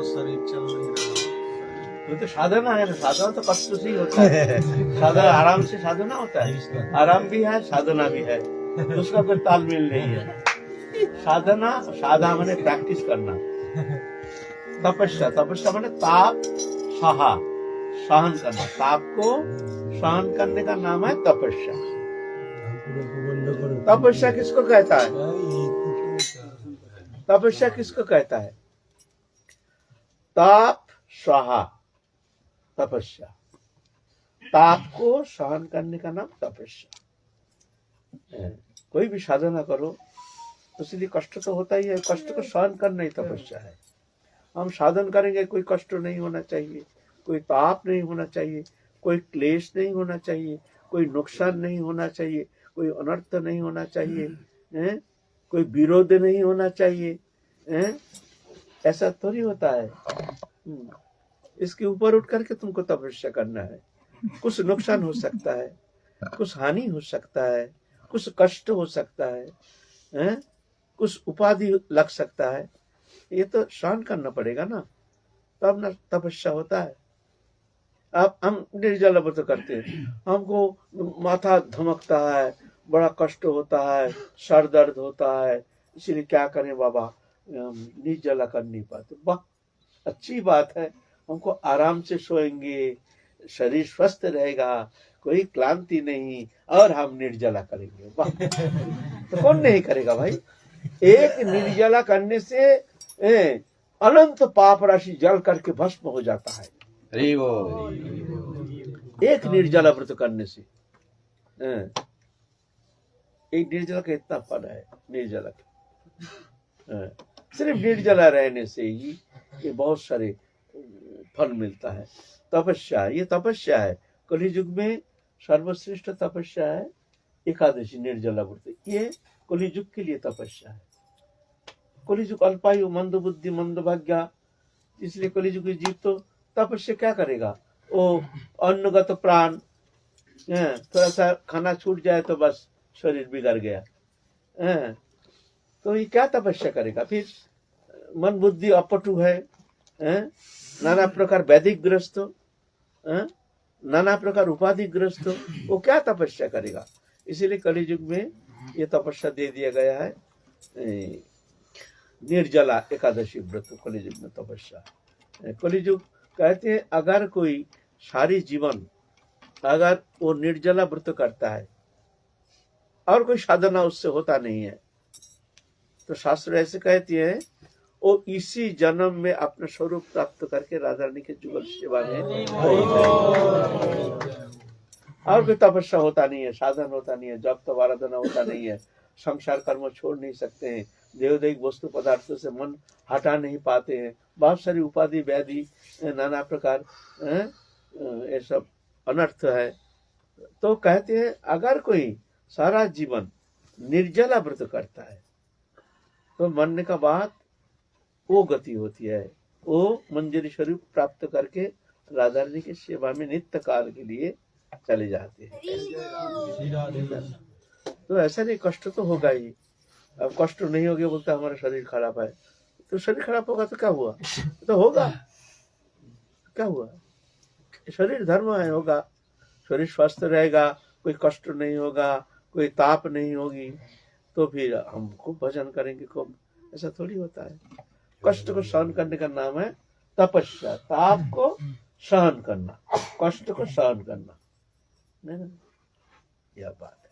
शरीर चल नहीं रहा। वो तो साधना है ना, साधना तो कष्ट से ही होता है। साधना आराम से साधना होता है, आराम भी है साधना भी है, उसका कोई तालमेल नहीं है। साधना, साधा माने प्रैक्टिस करना, तपस्या, तपस्या माने ताप सहा, सहन करना, ताप को सहन करने का नाम है तपस्या। तपस्या किसको कहता है? तपस्या किसको कहता है? ताप सहा, तपस्या, ताप को सहन करने का नाम तपस्या है। कोई भी साधना करो तो इसलिए कष्ट तो होता ही है, कष्ट को सहन करना ही तपस्या है। हम साधन करेंगे, कोई कष्ट नहीं होना चाहिए, कोई ताप नहीं होना चाहिए, कोई क्लेश नहीं होना चाहिए, कोई नुकसान नहीं होना चाहिए, कोई अनर्थ नहीं होना चाहिए, हैं? कोई विरोध नहीं होना चाहिए, हैं? ऐसा थोड़ी होता है। इसके ऊपर उठ करके तुमको तपस्या करना है। कुछ नुकसान हो सकता है, कुछ हानि हो सकता है, कुछ कष्ट हो सकता है, हैं? कुछ उपाधि लग सकता है, ये तो सहन करना पड़ेगा ना, तब ना तपस्या होता है। अब हम निर्जल व्रत करते हैं, हमको माथा धमकता है, बड़ा कष्ट होता है, सर दर्द होता है, इसलिए क्या करें बाबा, निर्जला कर नहीं पाते। वाह, अच्छी बात है, हमको आराम से सोएंगे, शरीर स्वस्थ रहेगा, कोई क्लांति नहीं, और हम निर्जला करेंगे। वाह, तो कौन नहीं करेगा भाई? एक निर्जला करने से अनंत पाप राशि जल करके भस्म हो जाता है। एक निर्जला व्रत करने से एक निर्जला का इतना फल है। निर्जला का सिर्फ निर्जला रहने से ही ये बहुत सारे फल मिलता है। तपस्या, ये तपस्या है। कलियुग में सर्वश्रेष्ठ तपस्या है एकादशी निर्जला व्रत। ये कलियुग के लिए तपस्या है। कलियुग अल्पायु, मंद बुद्धि, मंद भाग्य, इसलिए कलियुग के जीव तो तपस्या क्या करेगा? वो अन्नगत प्राण, थोड़ा सा खाना छूट जाए तो बस शरीर बिगड़ गया, तो ये क्या तपस्या करेगा? फिर मन बुद्धि अपटु है, नाना प्रकार वैदिक ग्रस्त, नाना प्रकार उपाधि ग्रस्त, वो क्या तपस्या करेगा? इसीलिए कलियुग में ये तपस्या दे दिया गया है, निर्जला एकादशी व्रत। कलियुग में तपस्या, कलियुग कहते हैं अगर कोई सारी जीवन अगर वो निर्जला व्रत करता है और कोई साधना उससे होता नहीं है, तो शास्त्र ऐसे कहते हैं वो इसी जन्म में अपना स्वरूप प्राप्त करके राधा रानी के जुगल सेवा में और कोई तपस्या होता नहीं है, साधन होता नहीं है, जप तप आराधना होता नहीं है, संसार कर्म छोड़ नहीं सकते हैं, देवदैहिक वस्तु पदार्थों से मन हटा नहीं पाते हैं, बहुत सारी उपाधि व्याधि नाना प्रकार ये सब अनर्थ है। तो कहते हैं अगर कोई सारा जीवन निर्जला व्रत करता है तो मरने का बाद वो गति होती है, वो मंजरी स्वरूप प्राप्त करके राधा रानी की सेवा में नित्य काल के लिए चले जाते हैं। तो ऐसा नहीं, कष्ट तो होगा ही। अब कष्ट नहीं हो गया बोलता हमारा शरीर खराब है, तो शरीर खराब होगा तो क्या हुआ? तो होगा, क्या हुआ? शरीर धर्म है, होगा। शरीर स्वस्थ रहेगा, कोई कष्ट नहीं होगा, कोई ताप नहीं होगी, तो फिर हम खूब भजन करेंगे खूब। ऐसा थोड़ी होता है। कष्ट को सहन करने का नाम है तपस्या। ताप को सहन करना, कष्ट को सहन करना, नहीं, यह बात है।